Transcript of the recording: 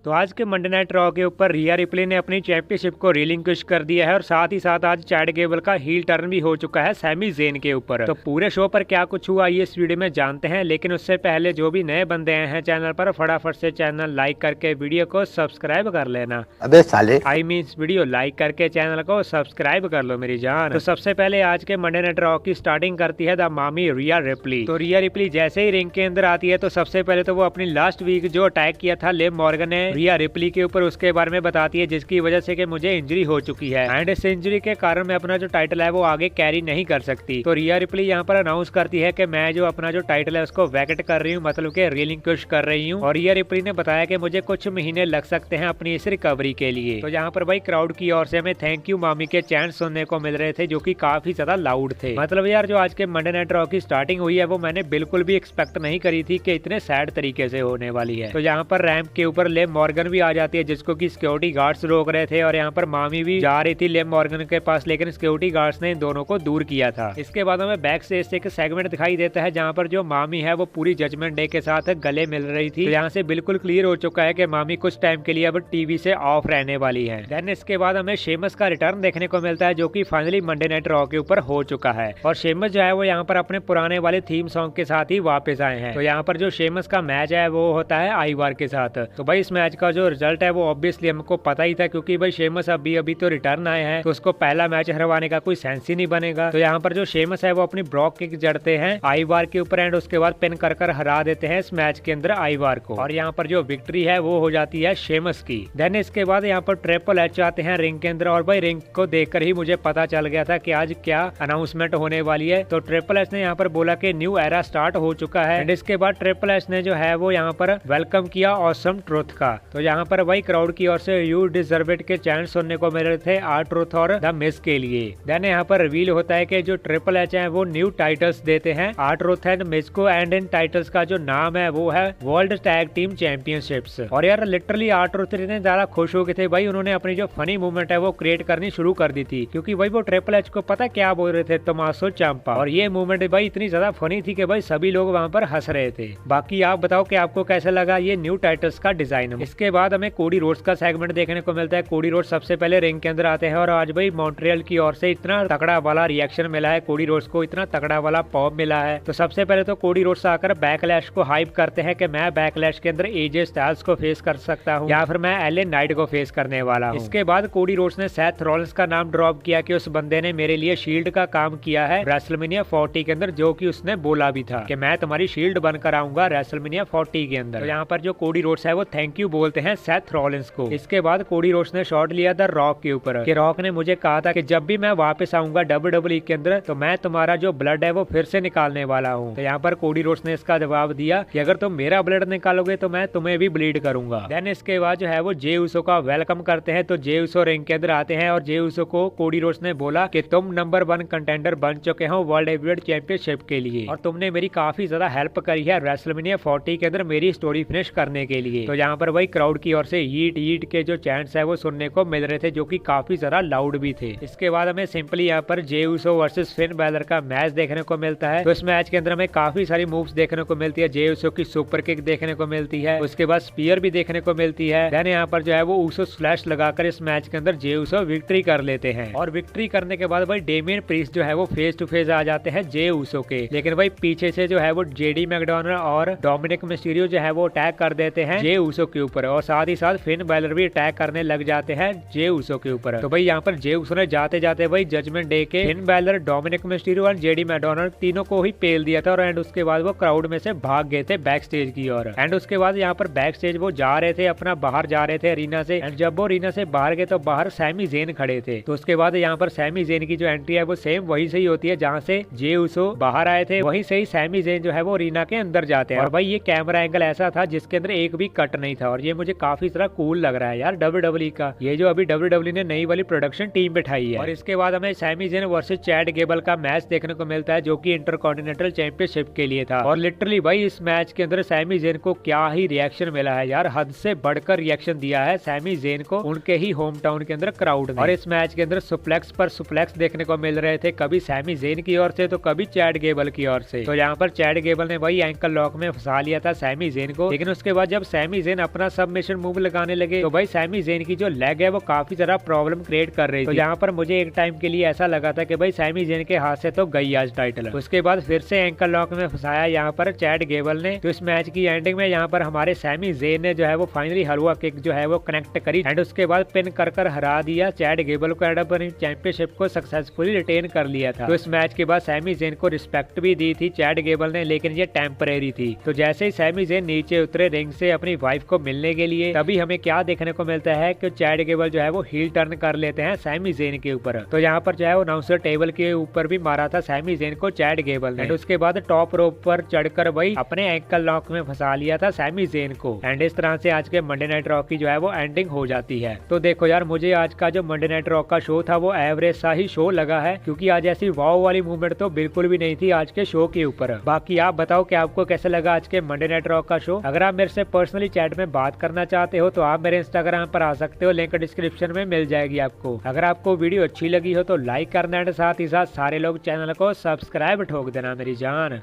तो आज के मंडे नाइट रॉ के ऊपर रिया रिप्ले ने अपनी चैंपियनशिप को रिलिंक्विश कर दिया है और साथ ही साथ आज चैट गेबल का हील टर्न भी हो चुका है सैमी ज़ेन के ऊपर। तो पूरे शो पर क्या कुछ हुआ ये इस वीडियो में जानते हैं, लेकिन उससे पहले जो भी नए बंदे आए हैं चैनल पर फटाफट से चैनल लाइक करके वीडियो को सब्सक्राइब कर लेना। अबे साले मीन्स वीडियो लाइक करके चैनल को सब्सक्राइब कर लो मेरी जान। तो सबसे पहले आज के मंडे नाइट रॉ की स्टार्टिंग करती है द मामी रिया रिप्ली। तो रिया रिप्ली जैसे ही रिंग के अंदर आती है तो सबसे पहले तो वो अपनी लास्ट वीक जो अटैक किया था लिव मॉर्गन ने रिया रिप्ली के ऊपर उसके बारे में बताती है, जिसकी वजह से कि मुझे इंजरी हो चुकी है एंड इस इंजरी के कारण मैं अपना जो टाइटल है वो आगे कैरी नहीं कर सकती। तो रिया रिप्ली यहाँ पर अनाउंस करती है कि मैं जो अपना जो टाइटल है उसको वैकेट कर रही हूँ, मतलब कि रिलिंक्विश कर रही हूँ। और रिया रिप्ली ने बताया कि मुझे कुछ महीने लग सकते हैं अपनी इस रिकवरी के लिए। तो यहाँ पर भाई क्राउड की ओर से हमें थैंक यू मामी के चैंट सुनने को मिल रहे थे जो कि काफी ज्यादा लाउड थे। मतलब यार जो आज के मंडे नाइट रॉ की स्टार्टिंग हुई है वो मैंने बिल्कुल भी एक्सपेक्ट नहीं करी थी कि इतने सैड तरीके से होने वाली है। तो यहाँ पर रैंप के ऊपर लिव मॉर्गन भी आ जाती है जिसको की सिक्योरिटी गार्ड्स रोक रहे थे और यहाँ पर मामी भी जा रही थी लिव मॉर्गन के पास, लेकिन सिक्योरिटी गार्ड्स ने इन दोनों को दूर किया था। इसके बाद हमें बैक स्टेज से एक सेगमेंट दिखाई देता है जहाँ पर जो मामी है वो पूरी जजमेंट डे के साथ गले मिल रही थी। तो यहाँ से बिल्कुल क्लियर हो चुका है कि मामी कुछ टाइम के लिए अब टीवी से ऑफ रहने वाली है। देन इसके बाद हमें शेमस का रिटर्न देखने को मिलता है जो कि फाइनली मंडे नाइट रॉ के ऊपर हो चुका है और शेमस जो है वो यहाँ पर अपने पुराने वाले थीम सॉन्ग के साथ ही वापस आए हैं। तो यहाँ पर जो शेमस का मैच है वो होता है आईवार के साथ। तो भाई इस मैच का जो रिजल्ट है वो ऑब्वियसली हमको पता ही था क्योंकि भाई शेमस अभी तो रिटर्न आए हैं तो उसको पहला मैच हरवाने का कोई सेंस ही नहीं बनेगा। तो यहाँ पर जो शेमस है वो अपनी ब्रॉक किक जड़ते हैं आईवार के ऊपर एंड उसके बाद पिन कर हरा देते हैं इस मैच के अंदर आईवार को और यहाँ पर जो विक्ट्री है वो हो जाती है शेमस की। देन इसके बाद यहाँ पर ट्रिपल एच आते हैं रिंग के अंदर और भाई रिंग को देखकर ही मुझे पता चल गया था कि आज क्या अनाउंसमेंट होने वाली है। तो ट्रिपल एच ने यहाँ पर बोला कि न्यू एरा स्टार्ट हो चुका है एंड इसके बाद ट्रिपल एच ने जो है वो यहाँ पर वेलकम किया ऑसम ट्रुथ का। तो यहाँ पर भाई क्राउड की ओर से यू डिजर्व इट के चैंट सुनने को मिल रहे थे आर ट्रुथ और द मिस के लिए। देन यहाँ पर रिवील होता है कि जो ट्रिपल एच है वो न्यू टाइटल्स देते हैं आर ट्रुथ एंड मिस को एंड इन टाइटल्स का जो नाम है वो है वर्ल्ड टैग टीम चैंपियनशिप्स। और यार लिटरली आर ट्रुथ इतने ज्यादा खुश हो गए थे भाई, उन्होंने अपनी जो फनी मूवमेंट है वो क्रिएट करनी शुरू कर दी थी क्योंकि भाई वो ट्रिपल एच को पता क्या बोल रहे थे तमाशो चांपा। और ये मूवमेंट भाई इतनी ज्यादा फनी थी कि भाई सभी लोग वहाँ पर हंस रहे थे। बाकी आप बताओ कि आपको कैसा लगा ये न्यू टाइटल्स का डिजाइन। इसके बाद हमें कोडी रोड्स का सेगमेंट देखने को मिलता है। कोडी रोड्स सबसे पहले रिंग के अंदर आते हैं और आज भाई मॉन्ट्रियल की ओर से इतना तगड़ा वाला रिएक्शन मिला है, कोडी रोड्स को इतना तगड़ा वाला पॉप मिला है। तो सबसे पहले तो कोडी रोड्स आकर बैकलैश को हाइप करते हैं कि मैं बैकलैश के अंदर एजे स्टाइल्स को फेस कर सकता हूँ या फिर मैं एले नाइट को फेस करने वाला हूँ। इसके बाद कोडी रोड्स ने सेथ रॉलिंस का नाम ड्रॉप किया कि उस बंदे ने मेरे लिए शील्ड का काम किया है रेसलमेनिया 40 के अंदर, जो कि उसने बोला भी था कि मैं तुम्हारी शील्ड बनकर आऊंगा रेसलमेनिया 40 के अंदर। तो यहाँ पर जो कोडी रोड्स है वो थैंक यू बोलते हैं सेथ रॉलिंस को। इसके बाद कोडी रोड्स ने शॉट लिया था रॉक के ऊपर कि रॉक ने मुझे कहा था कि जब भी मैं वापस आऊंगा WWE के अंदर तो मैं तुम्हारा जो ब्लड है वो फिर से निकालने वाला हूँ। तो यहाँ पर कोडी रोड्स ने इसका जवाब दिया कि अगर तुम मेरा ब्लड निकालोगे तो मैं तुम्हें भी ब्लीड करूंगा। देन इसके बाद जो है वो जे उसो का वेलकम करते हैं। तो जे उसो रिंग के अंदर आते हैं और जे उसो को कोडी रोड्स ने बोला कि तुम नंबर 1 कंटेंडर बन चुके हो वर्ल्ड हेवीवेट चैंपियनशिप के लिए और तुमने मेरी काफी ज्यादा हेल्प करी है रेसलमेनिया 40 के अंदर मेरी स्टोरी फिनिश करने के लिए। तो यहाँ पर वही क्राउड की ओर से ईट ईट के जो चैंट्स है वो सुनने को मिल रहे थे जो कि काफी ज्यादा लाउड भी थे। इसके बाद हमें सिंपली यहाँ पर जे उसो वर्सेस फिन बैलर का मैच देखने को मिलता है। तो इस मैच के अंदर हमें काफी सारी मूव्स देखने को मिलती है। जे उसो की सुपर किक देखने को मिलती है, उसके बाद स्पीयर भी देखने को मिलती है। देन यहाँ पर जो है वो उसो स्लैश लगाकर इस मैच के अंदर जे उसो विक्ट्री कर लेते हैं और विक्ट्री करने के बाद भाई डेमियन प्रीस्ट जो है वो फेस टू फेस आ जाते हैं जे उसो के, लेकिन भाई पीछे से जो है वो जेडी मैकडोनल्ड और डोमिनिक मिस्टीरियो जो है वो अटैक कर देते हैं जे उसो के ऊपर और साथ ही साथ फिन बैलर भी अटैक करने लग जाते हैं जे उसो के ऊपर। तो भाई यहाँ पर जे उसो ने जाते जाते भाई जजमेंट डे के फिन बैलर, डोमिनिक मिस्टीरियो और जेडी मैकडोनल्ड तीनों को ही पेल दिया था और एंड उसके बाद वो क्राउड में से भाग गए थे बैक स्टेज की ओर। एंड उसके बाद यहाँ पर बैक स्टेज वो जा रहे थे अपना बाहर जा रहे थे अरीना से एंड जब वो अरीना से बाहर गए तो बाहर सैमी ज़ेन खड़े थे। तो उसके बाद यहाँ पर सैमी ज़ेन की जो एंट्री है वो सेम वही से ही होती है जहाँ से जे उसो बाहर आए थे, वहीं से ही सैमी ज़ेन जो है वो अरीना के अंदर जाते हैं। और भाई ये कैमरा एंगल ऐसा था जिसके अंदर एक भी कट नहीं था और ये मुझे काफी तरह कूल लग रहा है यार WWE का, ये जो अभी WWE ने नई वाली प्रोडक्शन टीम बिठाई है। और इसके बाद हमें Sami Zayn versus Chad Gable का मैच देखने को मिलता है जो कि इंटरकॉन्टिनेंटल चैंपियनशिप के लिए था और लिटरली भाई इस मैच के अंदर सैमी ज़ेन को क्या ही रिएक्शन मिला है यार, हद से बढ़कर रिएक्शन दिया है सैमी ज़ेन को उनके ही होम टाउन के अंदर क्राउड ने। और इस मैच के अंदर सुप्लेक्स पर सुप्लेक्स देखने को मिल रहे थे, कभी सैमी ज़ेन की ओर से तो कभी चैट गेबल की ओर से। तो यहाँ पर चैट गेबल ने वही एंकल लॉक में फंसा लिया था सैमी ज़ेन को, लेकिन उसके बाद जब सैमी ज़ेन अपना सबमिशन मूव लगाने लगे तो भाई सैमी ज़ेन की जो लेग है वो काफी ज्यादा प्रॉब्लम क्रिएट कर रही थी। तो यहाँ पर मुझे एक टाइम के लिए ऐसा लगा था कि भाई सैमी ज़ेन के हाथ से तो गई आज टाइटल। उसके बाद फिर से एंकल लॉक में फंसाया यहाँ पर चैड गेबल ने। तो इस मैच की एंडिंग में यहाँ पर हमारे सैमी ज़ेन ने जो है वो फाइनली हलवा किक जो है वो कनेक्ट करी एंड उसके बाद पिन कर हरा दिया चैड गेबल को एंड अपनी चैंपियनशिप को सक्सेसफुली रिटेन कर लिया था। तो इस मैच के बाद सैमी ज़ेन को रिस्पेक्ट भी दी थी चैड गेबल ने, लेकिन ये टेम्परेरी थी। तो जैसे ही सैमी ज़ेन नीचे उतरे रिंग से अपनी वाइफ को मिलने के लिए, तभी हमें क्या देखने को मिलता है कि चैड गेबल जो है वो हील टर्न कर लेते हैं सैमी ज़ेन के ऊपर। तो यहाँ पर जो है वो अनाउंसर टेबल के ऊपर भी मारा था सैमी ज़ेन को चैड गेबल ने। उसके बाद टॉप रोप पर चढ़कर वही अपने एंकल लॉक में फंसा लिया था सैमी ज़ेन को एंड इस तरह से आज के मंडे नाइट रॉ की जो है वो एंडिंग हो जाती है। तो देखो यार, मुझे आज का जो मंडे नाइट रॉ का शो था वो एवरेज सा ही शो लगा है, क्योंकि आज ऐसी वाव वाली मूवमेंट तो बिल्कुल भी नहीं थी आज के शो के ऊपर। बाकी आप बताओ कि आपको कैसे लगा आज के मंडे नाइट रॉ का शो। अगर आप मेरे से पर्सनली चैट में बात करना चाहते हो तो आप मेरे इंस्टाग्राम पर आ सकते हो, लिंक डिस्क्रिप्शन में मिल जाएगी आपको। अगर आपको वीडियो अच्छी लगी हो तो लाइक करना एंड साथ ही साथ सारे लोग चैनल को सब्सक्राइब ठोक देना मेरी जान।